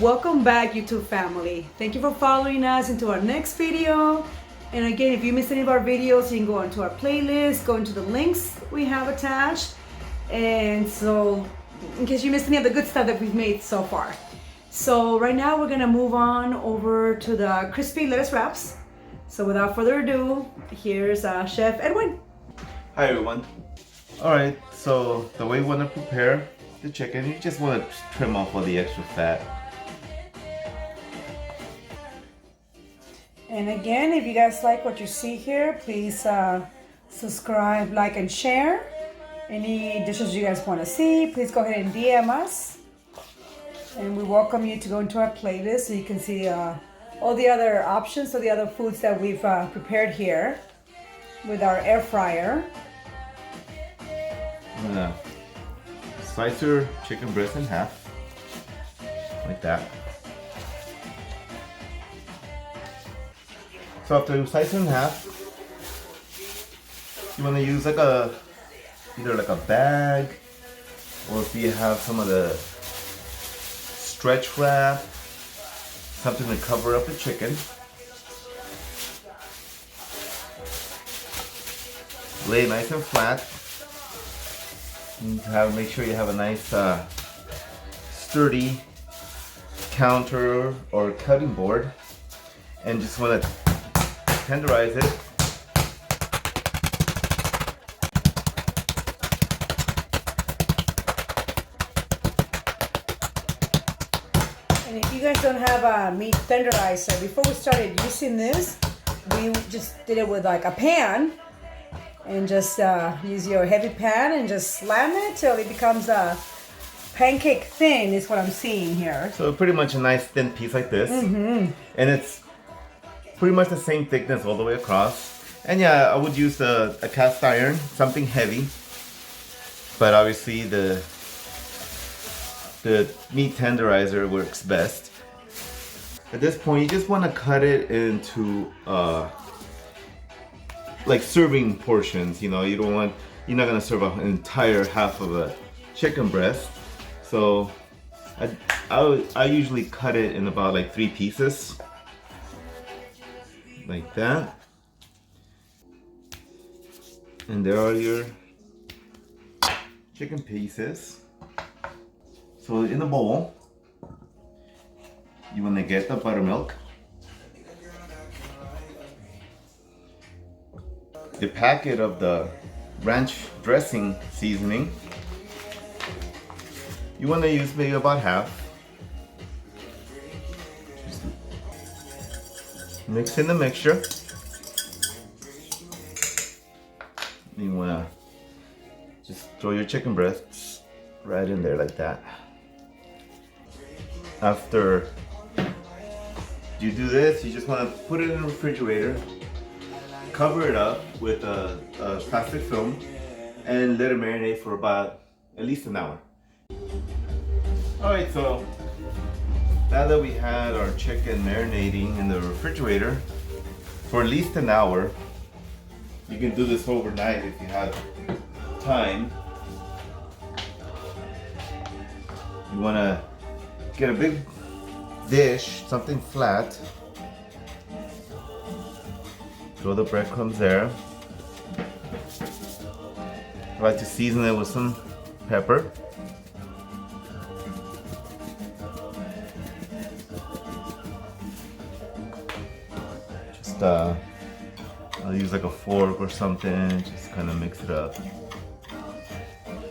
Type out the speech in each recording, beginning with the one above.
Welcome back, YouTube family. Thank you for following us into our next video. And again, if you missed any of our videos, you can go onto our playlist, go into the links we have attached. And so, in case you missed any of the good stuff that we've made so far. So right now we're gonna move on over to the crispy lettuce wraps. So without further ado, here's Chef Edwin. Hi everyone. Alright, so the way we want to prepare the chicken, you just want to trim off all the extra fat. And again, if you guys like what you see here, please subscribe, like, and share. Any dishes you guys want to see, please go ahead and DM us. And we welcome you to go into our playlist so you can see all the other options, so the other foods that we've prepared here with our air fryer. I'm gonna slice your chicken breast in half, like that. So after you slice it in half, you want to use either like a bag, or if you have some of the stretch wrap, something to cover up the chicken. Lay it nice and flat. Make sure you have a nice sturdy counter or cutting board, and just want to tenderize it. And if you guys don't have a meat tenderizer, before we started using this, we just did it with like a pan, and just use your heavy pan and just slam it till it becomes a pancake thin is what I'm seeing here. So pretty much a nice thin piece like this. Mm-hmm. And it's pretty much the same thickness all the way across. And yeah, I would use a cast iron, something heavy. But obviously the meat tenderizer works best. At this point, you just want to cut it into like serving portions. You know, you're not gonna serve an entire half of a chicken breast. So I usually cut it in about like 3 pieces, like that. And there are your chicken pieces. So in the bowl, you want to get the buttermilk, the packet of the ranch dressing seasoning. You want to use maybe about half. Just mix in the mixture. You want to just throw your chicken breasts right in there like that. After you do this, you just want to put it in the refrigerator, cover it up with a plastic film, and let it marinate for about at least an hour. Alright, so now that we had our chicken marinating in the refrigerator for at least an hour, you can do this overnight if you have time. You want to get a big dish, something flat, throw the breadcrumbs there. I like to season it with some pepper. Just I'll use like a fork or something, just kind of mix it up.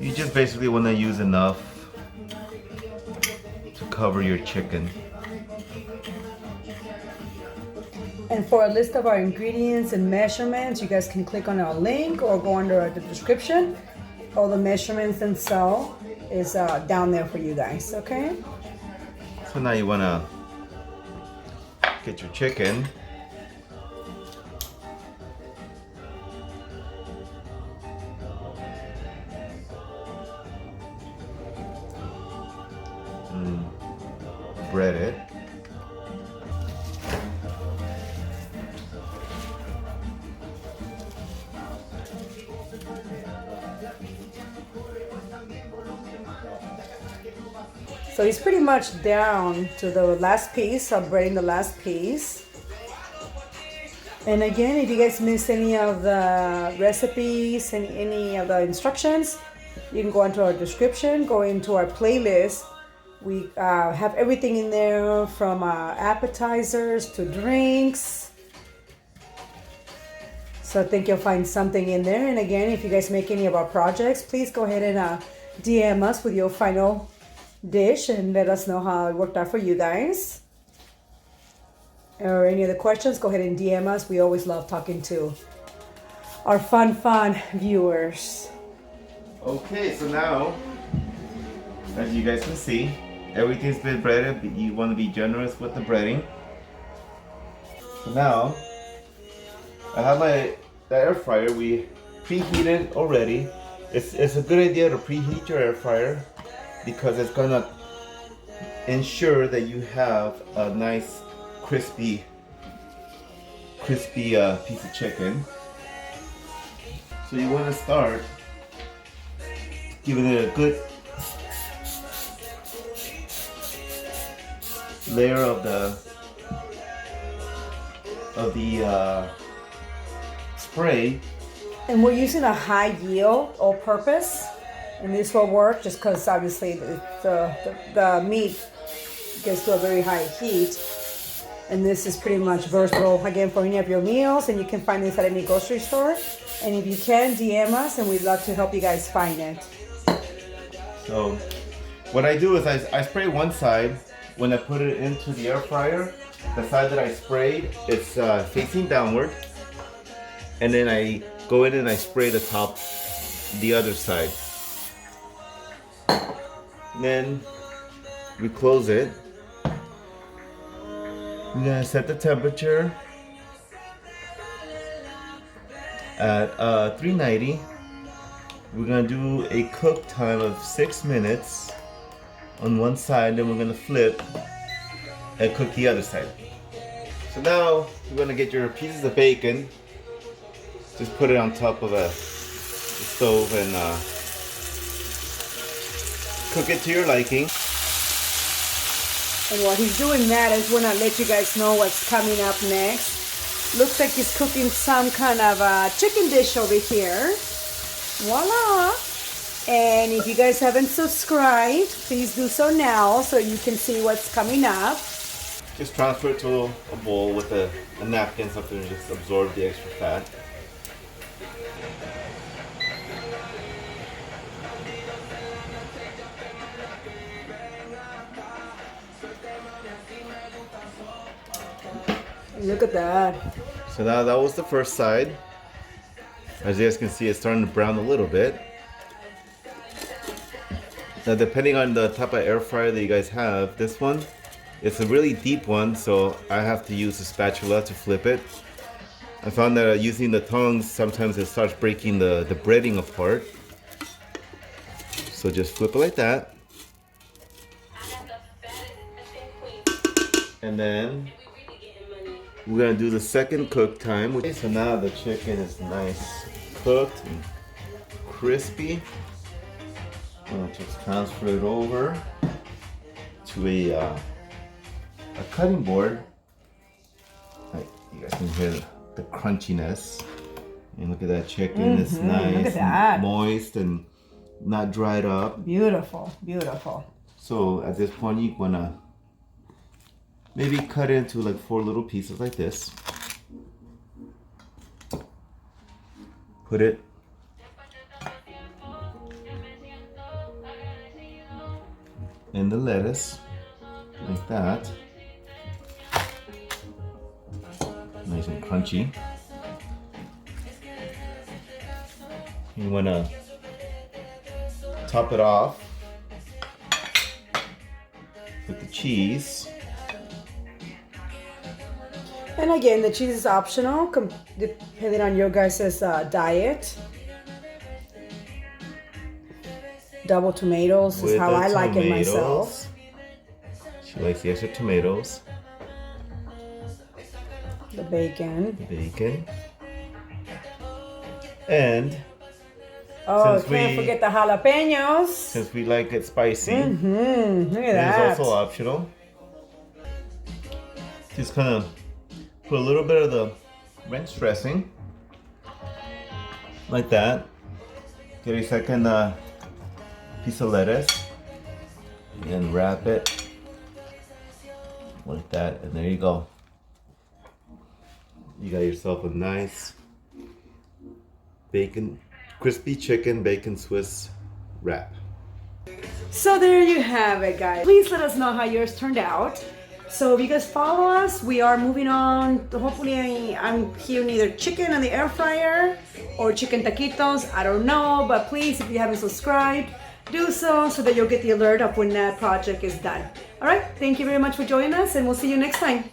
You just basically want to use enough to cover your chicken. And for a list of our ingredients and measurements, you guys can click on our link or go under the description. All the measurements and so is down there for you guys, okay? So now you want to get your chicken. Bread it. So he's pretty much down to the last piece. I'm breading the last piece. And again, if you guys missed any of the recipes and any of the instructions, you can go into our description, go into our playlist. We have everything in there from appetizers to drinks. So I think you'll find something in there. And again, if you guys make any of our projects, please go ahead and DM us with your final dish and let us know how it worked out for you guys. Or any other questions, go ahead and DM us. We always love talking to our fun viewers. Okay, so now, as you guys can see, everything's been breaded, but you want to be generous with the breading. So now, I have the air fryer. We preheated already. It's a good idea to preheat your air fryer because it's gonna ensure that you have a nice crispy piece of chicken. So you want to start giving it a good layer of the spray. And we're using a high yield all purpose, and this will work just because obviously the meat gets to a very high heat. And this is pretty much versatile again for any of your meals, and you can find this at any grocery store. And if you can, DM us and we'd love to help you guys find it. So what I do is I spray one side. When I put it into the air fryer, the side that I sprayed, it's facing downward. And then I go in and I spray the top, the other side. And then we close it. We're gonna set the temperature at 390. We're gonna do a cook time of 6 minutes on one side, then we're gonna flip and cook the other side. So now you're gonna get your pieces of bacon, just put it on top of the stove and cook it to your liking. And while he's doing that, I just want to let you guys know what's coming up next. Looks like he's cooking some kind of a chicken dish over here. Voila! And if you guys haven't subscribed, please do so now so you can see what's coming up. Just transfer it to a bowl with a napkin, something to just absorb the extra fat. Look at that. So now that was the first side. As you guys can see, it's starting to brown a little bit. Now depending on the type of air fryer that you guys have, this one, it's a really deep one, so I have to use a spatula to flip it. I found that using the tongs, sometimes it starts breaking the breading apart. So just flip it like that. And then we're gonna do the second cook time. Okay, so now the chicken is nice cooked and crispy. I'm gonna just transfer it over to a cutting board. You guys can hear the crunchiness. And look at that chicken. It's nice, look at that. Moist and not dried up. Beautiful, beautiful. So at this point, you wanna maybe cut it into like 4 little pieces like this. Put it in the lettuce like that. Nice and crunchy. You want to top it off with the cheese. And again, the cheese is optional, depending on your guys' diet. Double tomatoes is how I like it myself. She likes the extra tomatoes. The bacon. And Oh, Since can't forget the jalapenos. Since we like it spicy. Look at It that. is also optional. Just kind of put a little bit of the ranch dressing. Like that. Get a second piece of lettuce. And wrap it. Like that. And there you go. You got yourself a nice bacon, crispy chicken bacon Swiss wrap. So there you have it, guys. Please let us know how yours turned out. So if you guys follow us, we are moving on. Hopefully I'm hearing either chicken in the air fryer or chicken taquitos. I don't know, but please, if you haven't subscribed, do so that you'll get the alert of when that project is done. All right, thank you very much for joining us, and we'll see you next time.